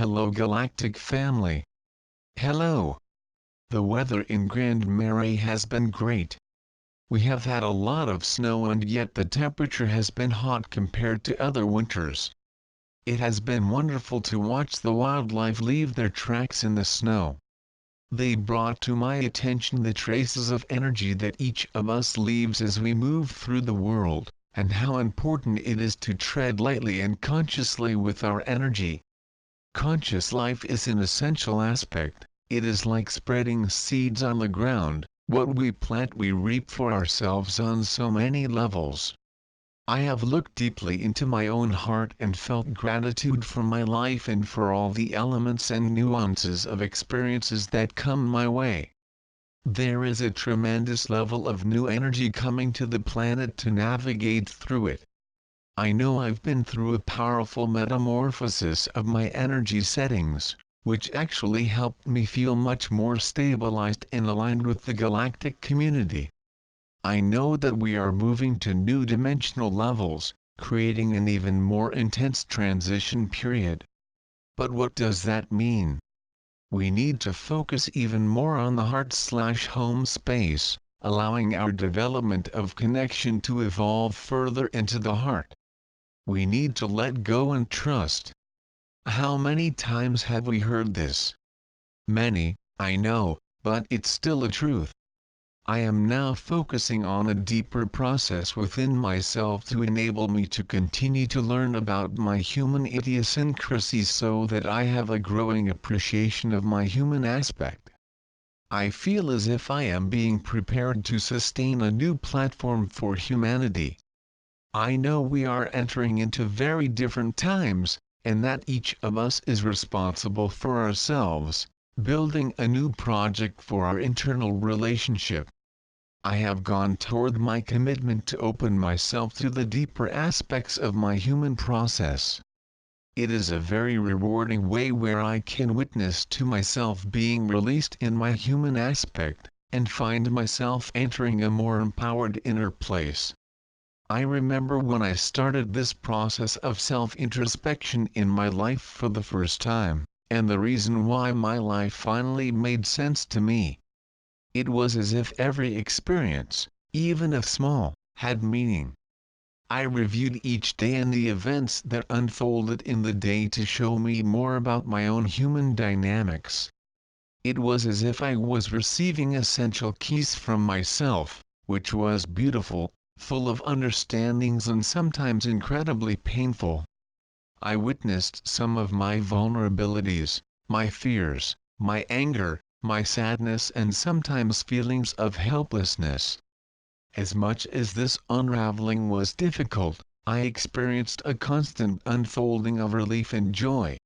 Hello Galactic family. Hello. The weather in Grand Marais has been great. We have had a lot of snow and yet the temperature has been hot compared to other winters. It has been wonderful to watch the wildlife leave their tracks in the snow. They brought to my attention the traces of energy that each of us leaves as we move through the world, and how important it is to tread lightly and consciously with our energy. Conscious life is an essential aspect. It is like spreading seeds on the ground. What we plant we reap for ourselves on so many levels. I have looked deeply into my own heart and felt gratitude for my life and for all the elements and nuances of experiences that come my way. There is a tremendous level of new energy coming to the planet to navigate through it. I know I've been through a powerful metamorphosis of my energy settings, which actually helped me feel much more stabilized and aligned with the galactic community. I know that we are moving to new dimensional levels, creating an even more intense transition period. But what does that mean? We need to focus even more on the heart/home space, allowing our development of connection to evolve further into the heart. We need to let go and trust. How many times have we heard this? Many, I know, but it's still a truth. I am now focusing on a deeper process within myself to enable me to continue to learn about my human idiosyncrasies so that I have a growing appreciation of my human aspect. I feel as if I am being prepared to sustain a new platform for humanity. I know we are entering into very different times, and that each of us is responsible for ourselves, building a new project for our internal relationship. I have gone toward my commitment to open myself to the deeper aspects of my human process. It is a very rewarding way where I can witness to myself being released in my human aspect, and find myself entering a more empowered inner place. I remember when I started this process of self-introspection in my life for the first time, and the reason why my life finally made sense to me. It was as if every experience, even if small, had meaning. I reviewed each day and the events that unfolded in the day to show me more about my own human dynamics. It was as if I was receiving essential keys from myself, which was beautiful, full of understandings and sometimes incredibly painful. I witnessed some of my vulnerabilities, my fears, my anger, my sadness and sometimes feelings of helplessness. As much as this unraveling was difficult, I experienced a constant unfolding of relief and joy.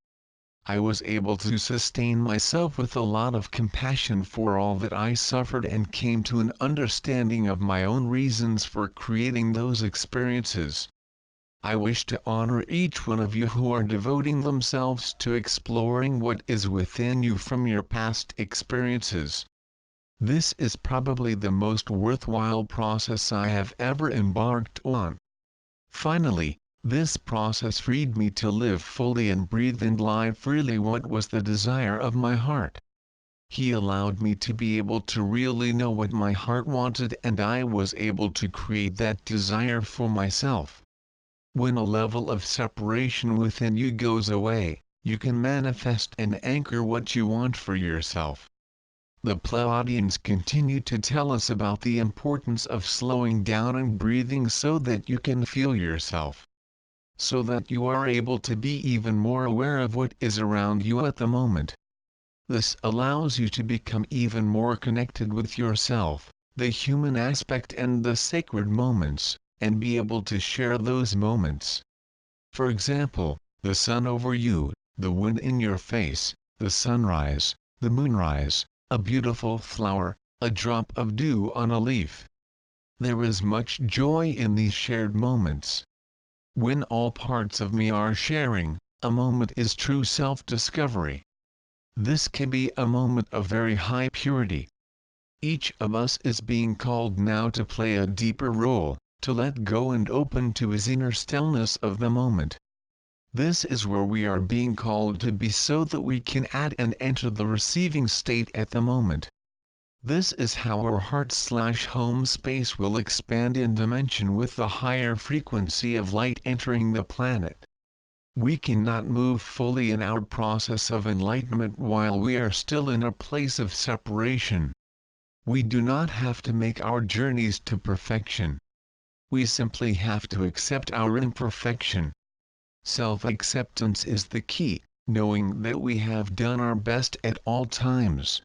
I was able to sustain myself with a lot of compassion for all that I suffered and came to an understanding of my own reasons for creating those experiences. I wish to honor each one of you who are devoting themselves to exploring what is within you from your past experiences. This is probably the most worthwhile process I have ever embarked on. Finally, this process freed me to live fully and breathe and live freely what was the desire of my heart. He allowed me to be able to really know what my heart wanted and I was able to create that desire for myself. When a level of separation within you goes away, you can manifest and anchor what you want for yourself. The Pleiadians continue to tell us about the importance of slowing down and breathing so that you can feel yourself. So that you are able to be even more aware of what is around you at the moment. This allows you to become even more connected with yourself, the human aspect and the sacred moments, and be able to share those moments. For example, the sun over you, the wind in your face, the sunrise, the moonrise, a beautiful flower, a drop of dew on a leaf. There is much joy in these shared moments. When all parts of me are sharing, a moment is true self-discovery. This can be a moment of very high purity. Each of us is being called now to play a deeper role, to let go and open to his inner stillness of the moment. This is where we are being called to be so that we can add and enter the receiving state at the moment. This is how our heart/home space will expand in dimension with the higher frequency of light entering the planet. We cannot move fully in our process of enlightenment while we are still in a place of separation. We do not have to make our journeys to perfection. We simply have to accept our imperfection. Self-acceptance is the key, knowing that we have done our best at all times.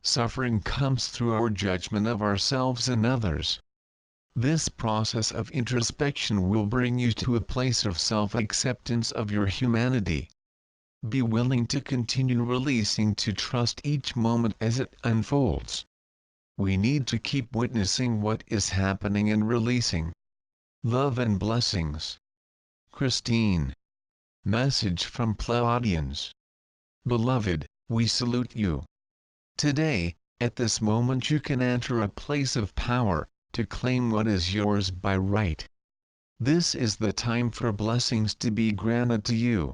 Suffering comes through our judgment of ourselves and others. This process of introspection will bring you to a place of self-acceptance of your humanity. Be willing to continue releasing, to trust each moment as it unfolds. We need to keep witnessing what is happening and releasing. Love and blessings. Christine. Message from Pleiadians. Beloved, we salute you. Today, at this moment you can enter a place of power, to claim what is yours by right. This is the time for blessings to be granted to you.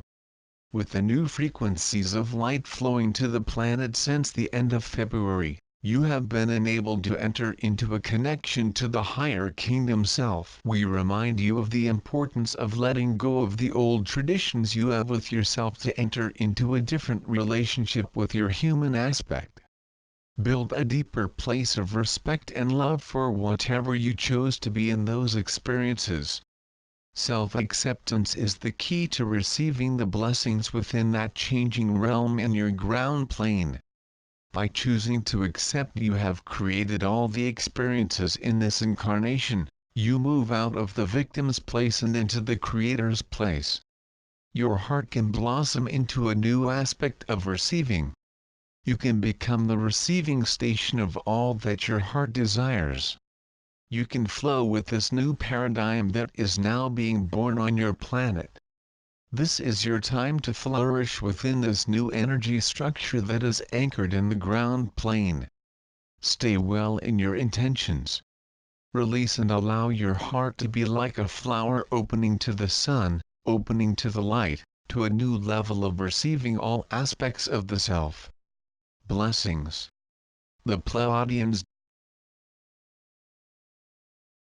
With the new frequencies of light flowing to the planet since the end of February, you have been enabled to enter into a connection to the higher kingdom self. We remind you of the importance of letting go of the old traditions you have with yourself to enter into a different relationship with your human aspect. Build a deeper place of respect and love for whatever you chose to be in those experiences. Self-acceptance is the key to receiving the blessings within that changing realm in your ground plane. By choosing to accept you have created all the experiences in this incarnation, you move out of the victim's place and into the creator's place. Your heart can blossom into a new aspect of receiving. You can become the receiving station of all that your heart desires. You can flow with this new paradigm that is now being born on your planet. This is your time to flourish within this new energy structure that is anchored in the ground plane. Stay well in your intentions. Release and allow your heart to be like a flower opening to the sun, opening to the light, to a new level of receiving all aspects of the self. Blessings. The Pleiadians